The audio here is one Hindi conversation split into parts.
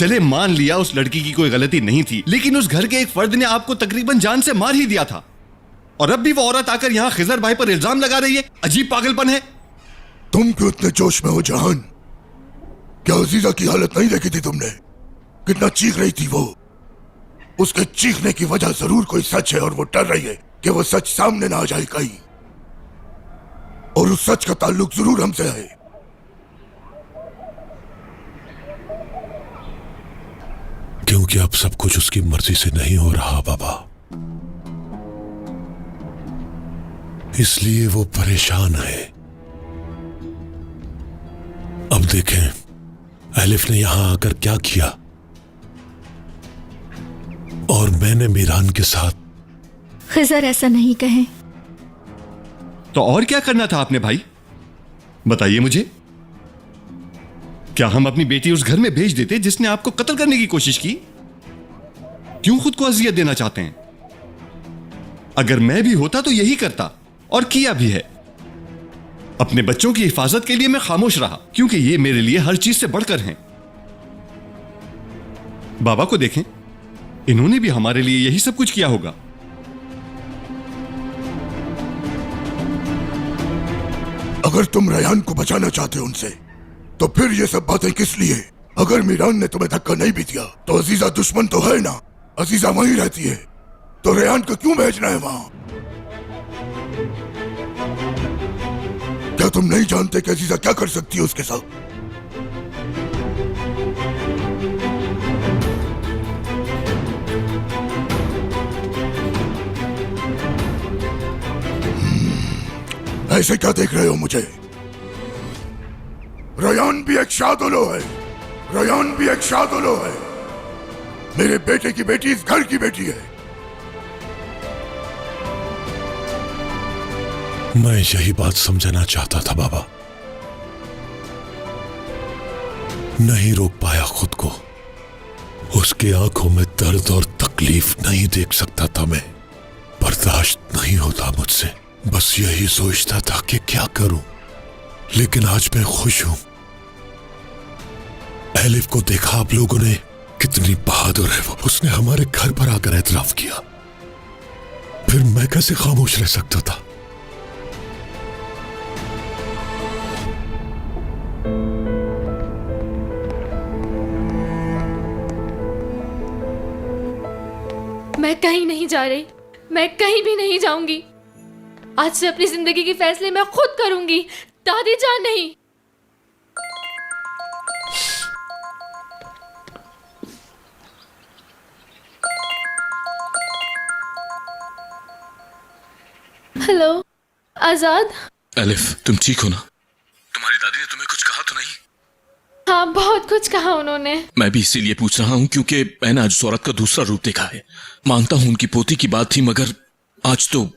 चले मान लिया उस लड़की की कोई गलती नहीं थी, लेकिन उस घर के एक फर्द ने आपको तकरीबन जान से मार ही दिया था, और अब भी वो औरत आकर यहाँ खिजर भाई पर इल्जाम लगा रही है। अजीब पागलपन है। तुम क्यों इतने जोश में हो जहान? क्या अजीजा की हालत नहीं देखी थी तुमने? कितना चीख रही थी वो। उसके चीखने की वजह जरूर कोई सच है, और वो डर रही है कि वो सच सामने ना आ जाए कहीं, और उस सच का ताल्लुक जरूर हमसे है। क्योंकि अब सब कुछ उसकी मर्जी से नहीं हो रहा बाबा, इसलिए वो परेशान है। अब देखें एलिफ ने यहां आकर क्या किया, और मैंने मीरान के साथ। खिजर ऐसा नहीं कहें। तो और क्या करना था आपने भाई, बताइए मुझे। क्या हम अपनी बेटी उस घर में भेज देते जिसने आपको कत्ल करने की कोशिश की? क्यों खुद को अजियत देना चाहते हैं? अगर मैं भी होता तो यही करता, और किया भी है। अपने बच्चों की हिफाजत के लिए मैं खामोश रहा, क्योंकि ये मेरे लिए हर चीज से बढ़कर हैं। बाबा को देखें, इन्होंने भी हमारे लिए यही सब कुछ किया होगा। अगर तुम रेहान को बचाना चाहते हो उनसे, तो फिर ये सब बातें किस लिए? अगर मीरान ने तुम्हें धक्का नहीं भी दिया तो अजीजा दुश्मन तो है ना, अजीजा वहीं रहती है, तो रेहान को क्यों भेजना है वहां? क्या तुम नहीं जानते कि अजीजा क्या कर सकती है उसके साथ? ऐसे क्या देख रहे हो मुझे? रेहान भी एक शादुलो है, रेहान भी एक शादुलो है। मेरे बेटे की बेटी इस घर की बेटी है। मैं यही बात समझाना चाहता था बाबा, नहीं रोक पाया खुद को। उसकी आंखों में दर्द और तकलीफ नहीं देख सकता था मैं, बर्दाश्त नहीं होता मुझसे। बस यही सोचता था कि क्या करूं, लेकिन आज मैं खुश हूं। एलिफ को देखा आप लोगों ने, कितनी बहादुर है वो। उसने हमारे घर पर आकर एतराफ किया, फिर मैं कैसे खामोश रह सकता था? मैं कहीं नहीं जा रही, मैं कहीं भी नहीं जाऊंगी। आज से अपनी जिंदगी के फैसले मैं खुद करूंगी, दादी जान नहीं। हेलो आजाद। एलिफ, तुम ठीक हो ना? तुम्हारी दादी ने तुम्हें कुछ कहा तो नहीं? हाँ, बहुत कुछ कहा उन्होंने। मैं भी इसीलिए पूछ रहा हूँ क्योंकि मैंने आज औरत का दूसरा रूप देखा है। मानता हूं उनकी पोती की बात थी, मगर आज तो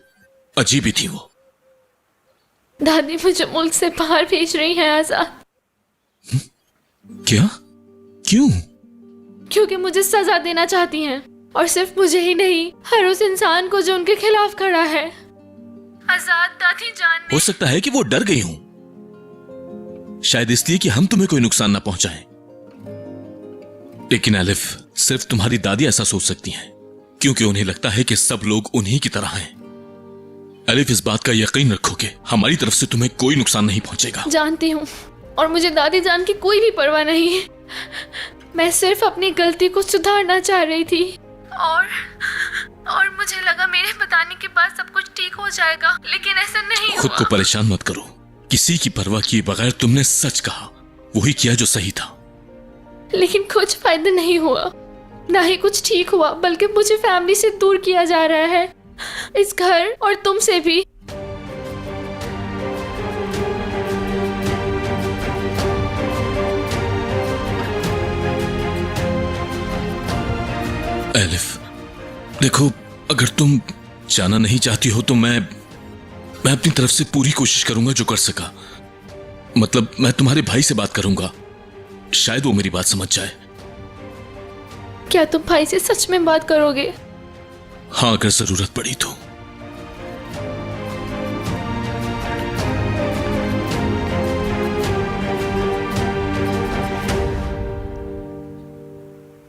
अजीब ही थी वो। दादी मुझे मुल्क से बाहर भेज रही हैं आजाद। क्या? क्यों? क्योंकि मुझे सजा देना चाहती हैं, और सिर्फ मुझे ही नहीं, हर उस इंसान को जो उनके खिलाफ खड़ा है। आजाद, दादी जान हो सकता है कि वो डर गई हूं, शायद इसलिए कि हम तुम्हें कोई नुकसान ना पहुंचाएं। लेकिन एलिफ, सिर्फ तुम्हारी दादी ऐसा सोच सकती हैं, क्योंकि उन्हें लगता है कि सब लोग उन्हीं की तरह हैं। एलिफ, इस बात का यकीन रखो कि हमारी तरफ से तुम्हें कोई नुकसान नहीं पहुंचेगा। जानती हूँ, और मुझे दादी जान की कोई भी परवाह नहीं है। मैं सिर्फ अपनी गलती को सुधारना चाह रही थी, और मुझे लगा मेरे बताने के बाद सब कुछ ठीक हो जाएगा, लेकिन ऐसा नहीं हुआ। खुद को परेशान मत करो। किसी की परवाह किए बगैर तुमने सच कहा, वही किया जो सही था। लेकिन कुछ फायदा नहीं हुआ, ना ही कुछ ठीक हुआ, बल्कि मुझे फैमिली से दूर किया जा रहा है, इस घर और तुमसे भी। एलिफ, देखो, अगर तुम जाना नहीं चाहती हो तो मैं अपनी तरफ से पूरी कोशिश करूंगा जो कर सका। मतलब मैं तुम्हारे भाई से बात करूंगा, शायद वो मेरी बात समझ जाए। क्या तुम भाई से सच में बात करोगे? हाँ, अगर जरूरत पड़ी तो।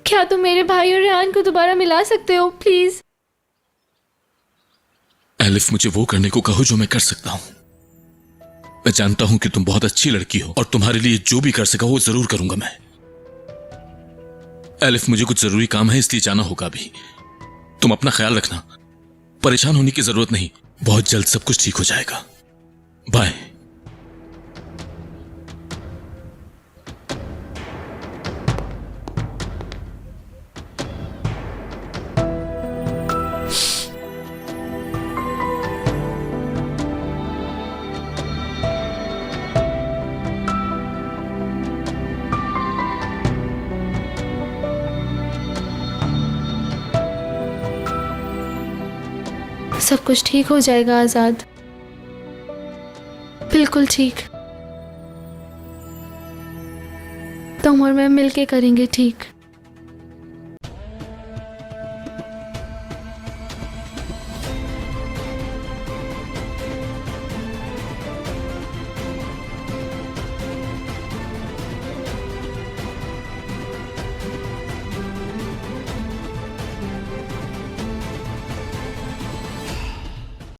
क्या तुम मेरे भाई और रेहान को दोबारा मिला सकते हो प्लीज? एलिफ, मुझे वो करने को कहो जो मैं कर सकता हूं। मैं जानता हूं कि तुम बहुत अच्छी लड़की हो और तुम्हारे लिए जो भी कर सका वो जरूर करूंगा मैं। एलिफ, मुझे कुछ जरूरी काम है इसलिए जाना होगा अभी। तुम अपना ख्याल रखना, परेशान होने की जरूरत नहीं, बहुत जल्द सब कुछ ठीक हो जाएगा। बाय। सब कुछ ठीक हो जाएगा आजाद, बिल्कुल ठीक। तुम और मैं मिलके करेंगे ठीक।